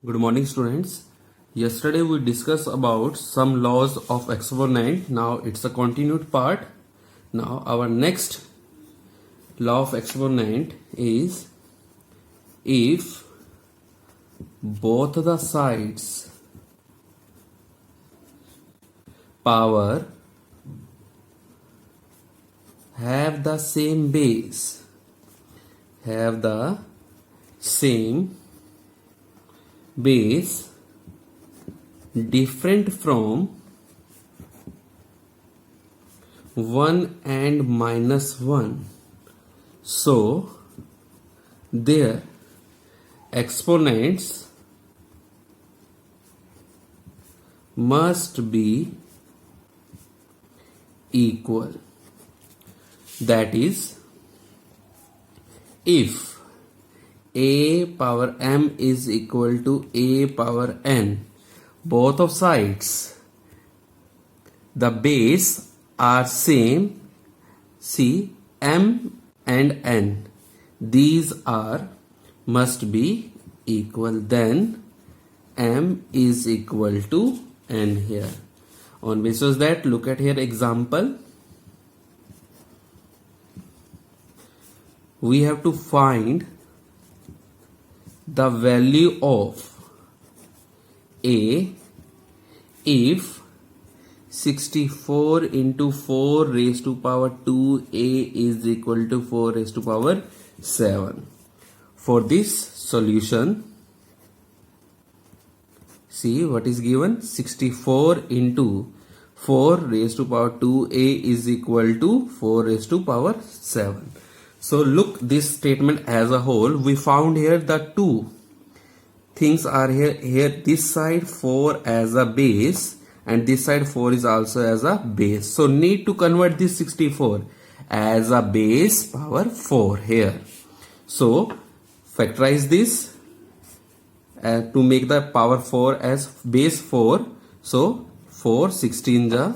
Good morning, students. Yesterday we discussed about some laws of exponent. Now it's a continued part. Now our next law of exponent is if both the sides power have the same base, different from 1 and minus 1, so their exponents must be equal. That is, if a power m is equal to a power n, both of sides, the base are same, see m and n, these are must be equal, then m is equal to n here. On basis that, look at here example. We have to find the value of a if 64 into 4 raised to power 2a is equal to 4 raised to power 7. For this solution, see what is given, 64 into 4 raised to power 2a is equal to 4 raised to power 7. So look this statement as a whole. We found here the two things are here this side 4 as a base and this side 4 is also as a base. So need to convert this 64 as a base power 4 here. So factorize this to make the power 4 as base 4. So 4 16 ja,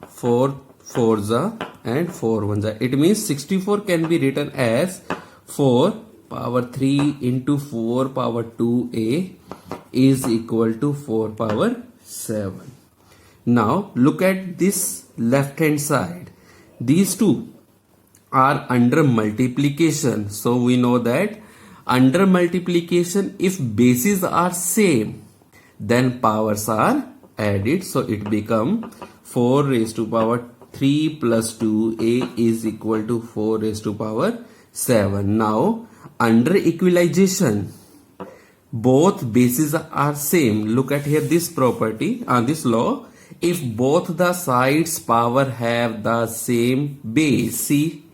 4 4 ja, and 4 1 ja. It means 64 can be written as 4 power 3 into 4 power 2a is equal to 4 power 7. Now look at this left hand side. These two are under multiplication. So we know that under multiplication, if bases are same, then powers are added. So it become 4 raised to power 3 plus 2a is equal to 4 raised to power 7. Now under equalization, both bases are same. Look at here this property, this law. If both the sides power have the same base, see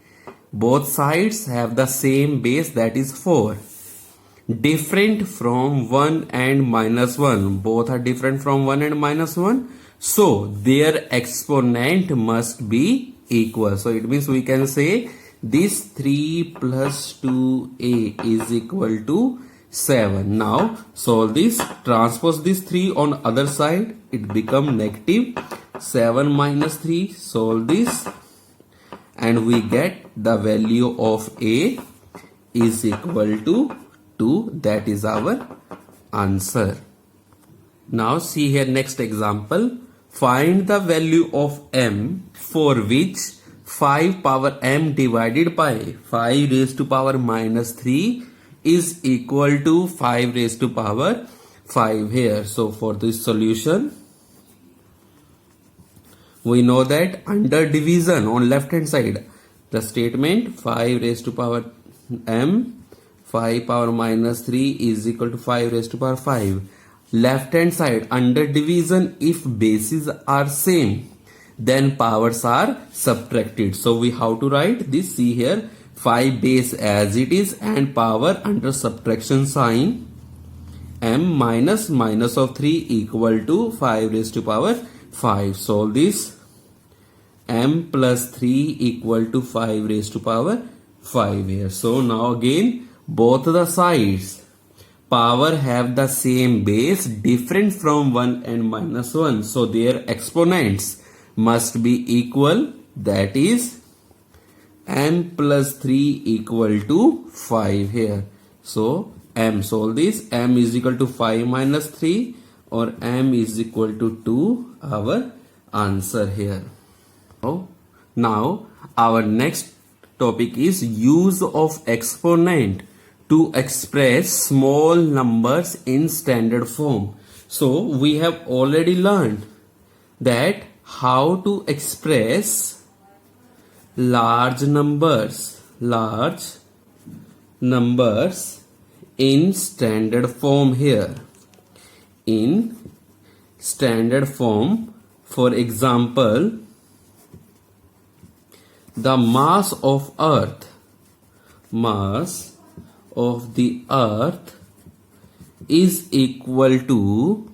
both sides have the same base, that is 4, different from 1 and minus 1, both are different from 1 and minus 1, so their exponent must be equal. So it means we can say this 3 plus 2a is equal to 7. Now solve this, transpose this 3 on other side, it become negative 7 minus 3, solve this and we get the value of a is equal to 2. That is our answer. Now see here next example. Find the value of m for which 5 power m divided by 5 raised to power minus 3 is equal to 5 raised to power 5 here. So for this solution, we know that under division on left hand side, the statement 5 raised to power m 5 power minus 3 is equal to 5 raised to power 5. Left hand side under division, if bases are same, then powers are subtracted. So we how to write this, see here 5 base as it is and power under subtraction sign, m minus minus of 3 equal to 5 raised to power 5. Solve this, m plus 3 equal to 5 raised to power 5 here. So now again both the sides power have the same base, different from 1 and minus 1, so their exponents must be equal, that is m plus 3 equal to 5 here. So m. Solve this. M is equal to 5 minus 3 or m is equal to 2. Our answer here. Now our next topic is use of exponent to express small numbers in standard form. So we have already learned that how to express large numbers in standard form here. In standard form, for example, the mass of the earth is equal to,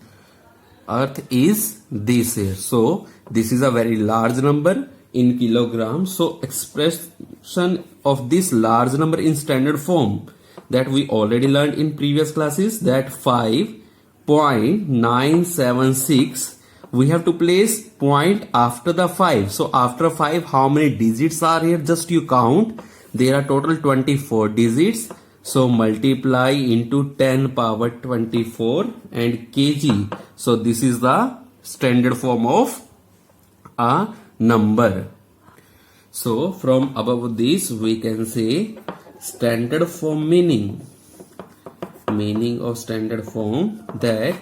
earth is this here. So this is a very large number in kilograms. So expression of this large number in standard form, that we already learned in previous classes, that 5.976, we have to place point after the 5. So after 5, how many digits are here? Just you count. There are total 24 digits. So multiply into 10 power 24 and kg. So this is the standard form of a number. So from above this we can say standard form meaning of standard form, that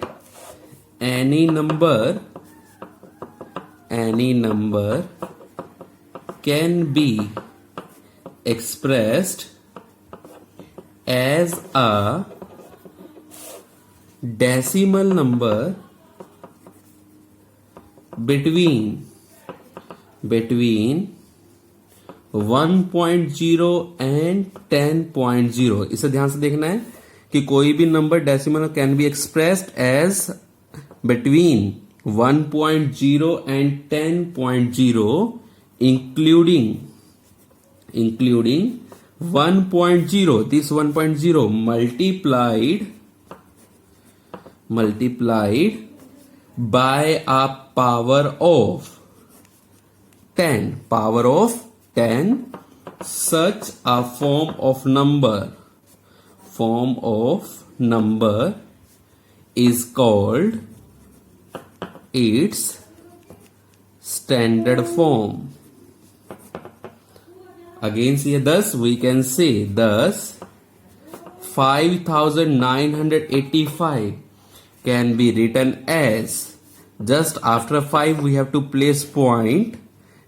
any number can be expressed as a decimal number between 1.0 and 10.0. इसे ध्यान से देखना है कि कोई भी number decimal can be expressed as between 1.0 and 10.0, including 1.0. This 1.0 multiplied by a power of 10. Such a form of number is called its standard form. Again here, thus we can say, thus 5985 can be written as, just after 5 we have to place point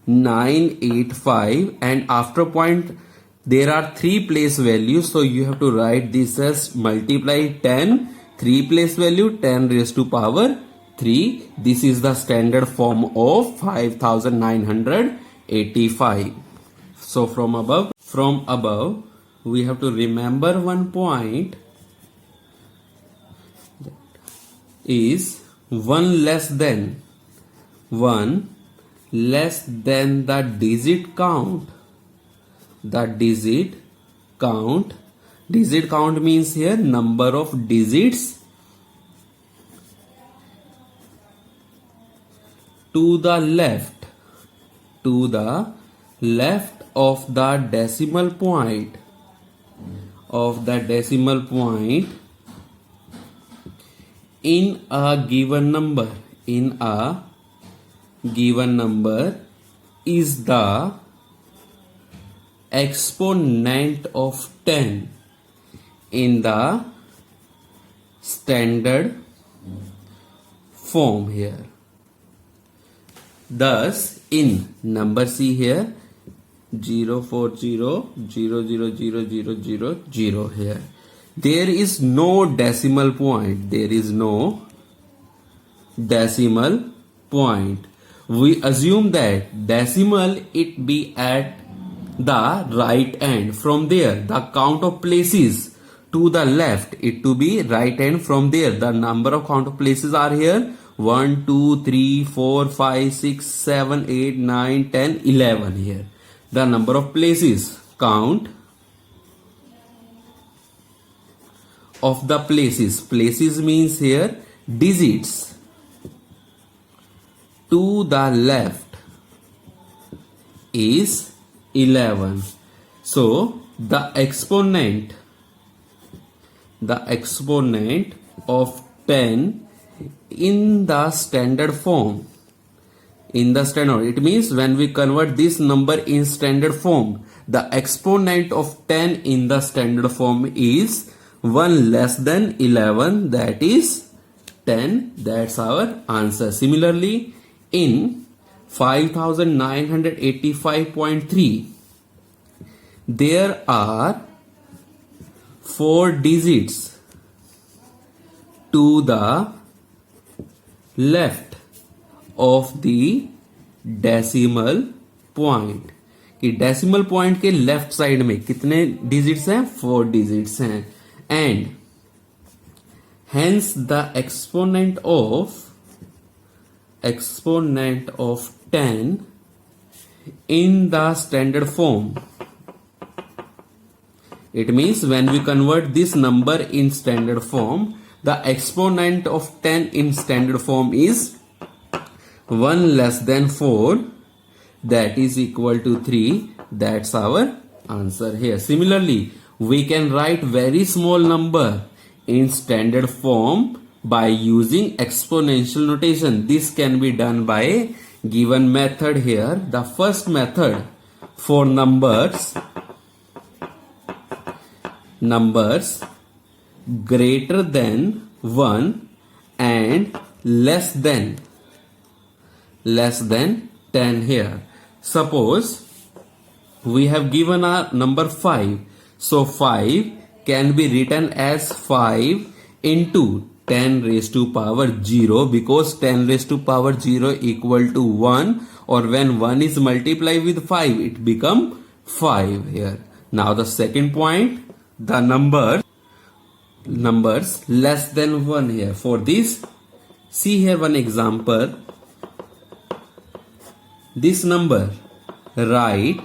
985, and after point there are 3 place values, so you have to write this as multiply 10, 3 place value 10 raised to power 3. This is the standard form of 5985. So from above we have to remember one point, is 1 less than the digit count. Digit count means here number of digits to the left of the decimal point in a given number is the exponent of 10 in the standard form here. Thus in number C here 040000000 here, there is no decimal point. We assume that decimal it be at the right end. From there the count of places to the left it to be right hand. From there the number of count of places are here 1 2 3 4 5 6 7 8 9 10 11 here. The number of places, count of the places means here digits to the left is 11. So the exponent the exponent of 10 in the standard form. In the standard, it means when we convert this number in standard form, the exponent of 10 in the standard form is 1 less than 11, that is 10. That's our answer. Similarly, in 5985.3, there are 4 digits to the left of the decimal point. कि decimal point के left side में कितने digits हैं? 4 digits हैं. And hence the exponent of 10 in the standard form. It means when we convert this number in standard form, the exponent of 10 in standard form is 1 less than 4, that is equal to 3. That's our answer here. Similarly, we can write very small number in standard form by using exponential notation. This can be done by a given method here. The first method for numbers greater than 1 and less than 10 here. Suppose we have given a number 5. So 5 can be written as 5 into 10 raised to power 0, because 10 raised to power 0 equal to 1, or when 1 is multiplied with 5 it become 5 here. Now the second point, the numbers less than 1 here. For this, see here one example. This number, write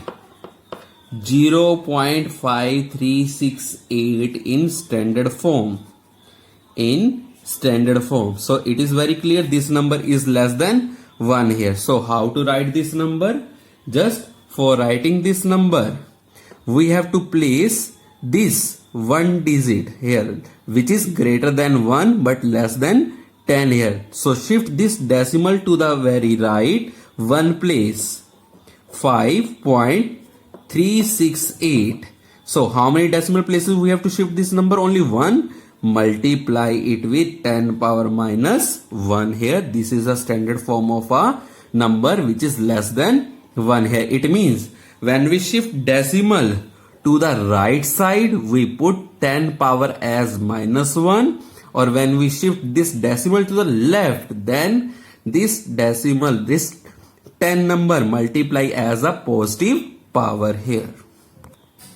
0.5368 in standard form. So it is very clear this number is less than 1 here. So how to write this number? Just for writing this number, we have to place this 1 digit here, which is greater than 1 but less than 10 here. So shift this decimal to the very right 1 place, 5.368. So how many decimal places we have to shift this number? Only 1. Multiply it with 10 power minus 1 here. This is a standard form of a number which is less than 1 here. It means when we shift decimal to the right side, we put 10 power as minus 1, or when we shift this decimal to the left, then this 10 number multiply as a positive power here.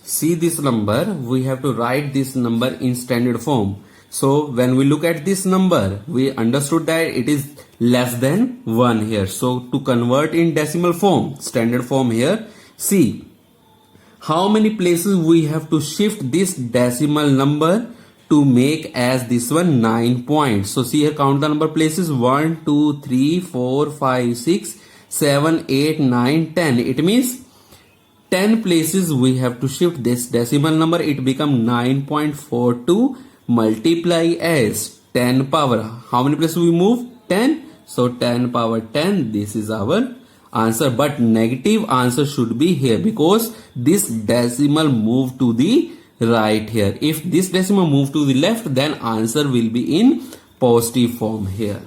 See this number, we have to write this number in standard form. So when we look at this number, we understood that it is less than 1 here. So to convert in decimal form, standard form here, see how many places we have to shift this decimal number to make as this one 9 points. So see here, count the number places: 1, 2, 3, 4, 5, 6, 7, 8, 9, 10. It means 10 places we have to shift this decimal number. It become 9.42 multiply as 10 power. How many places we move? 10. So 10 power 10. This is our answer. But negative answer should be here, because this decimal moved to the right here. If this decimal moved to the left, then answer will be in positive form here.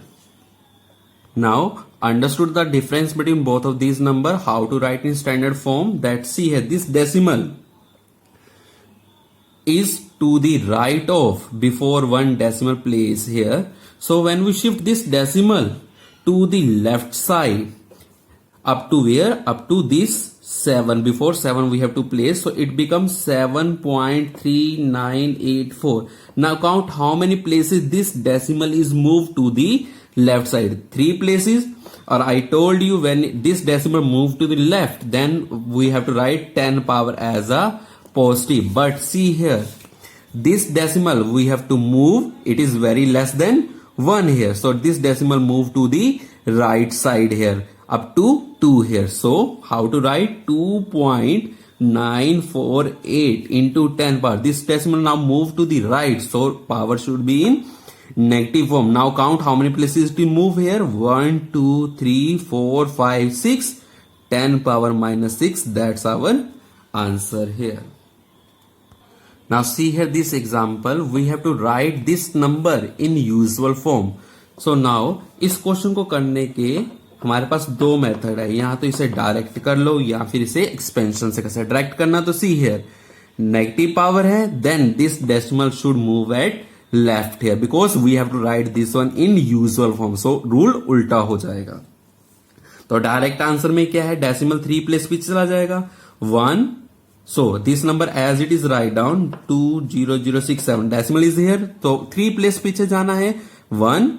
Now understood the difference between both of these number, how to write in standard form. That see here, this decimal is to the right of before 1 decimal place here. So when we shift this decimal to the left side, up to where? Up to this 7. Before 7 we have to place, so it becomes 7.3984. Now count how many places this decimal is moved to the left side. 3 places. Or I told you, when this decimal moved to the left, then we have to write 10 power as a positive. But see here, this decimal we have to move, it is very less than 1 here. So this decimal moved to the right side here, up to 2 here. So how to write? 2.52 948 into 10 power. This decimal now move to the right, so power should be in negative form. Now count how many places to move here. 1, 2, 3, 4, 5, 6. 10 power minus 6. That's our answer here. Now see here this example. We have to write this number in usual form. So now इस question को करने के हमारे पास दो method है. यहाँ तो इसे डायरेक्ट कर लो या फिर इसे एक्सपेंशन से कैसे डायरेक्ट करना. तो सी हियर नेगेटिव पावर है, then this decimal should move at left here because we have to write this one in usual form. So rule उल्टा हो जाएगा. तो डायरेक्ट आंसर में क्या है, डेसिमल 3 प्लेस पीछे चला जाएगा 1. So this number as it is write down 20067 decimal is here. तो 3 प्लेस पीछे जाना है 1,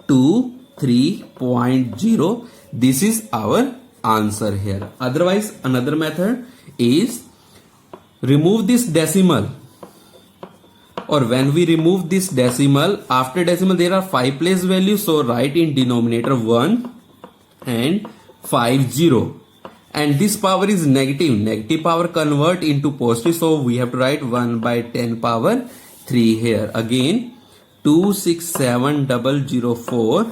2, 3.0. This is our answer here. Otherwise another method is remove this decimal, or when we remove this decimal, after decimal there are 5 place values, so write in denominator 1 and 50. And this power is negative. Negative power convert into positive. So we have to write 1 by 10 power 3 here. Again 267004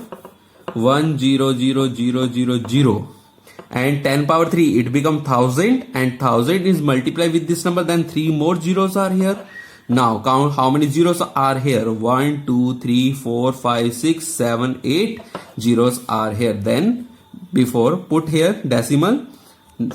100000 and 10 power 3 it become 1000, and 1000 is multiplied with this number, then 3 more zeros are here. Now count how many zeros are here. 1, 2, 3, 4, 5, 6, 7, 8 zeros are here. Then before put here decimal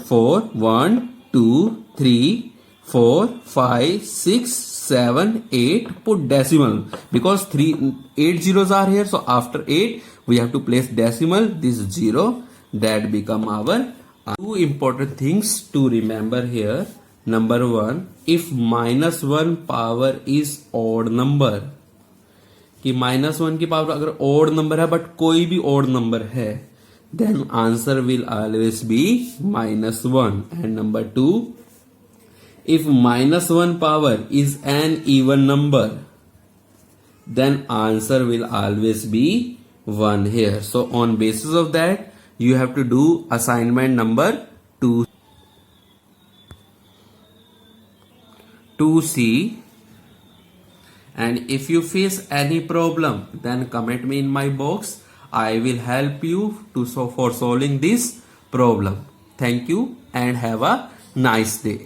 4, 1, 2, 3, 4, 5, 6, 7, 8. Put decimal because 8 zeros are here. So after 8 we have to place decimal, this 0, that become our. Two important things to remember here. Number 1, if -1 power is odd number, कि -1 की power अगर odd number है but कोई भी odd number है, then answer will always be -1. And number 2, if -1 power is an even number, then answer will always be 1 here. So on basis of that you have to do assignment number 2C. And if you face any problem, then comment me in my box. I will help you for solving this problem. Thank you and have a nice day.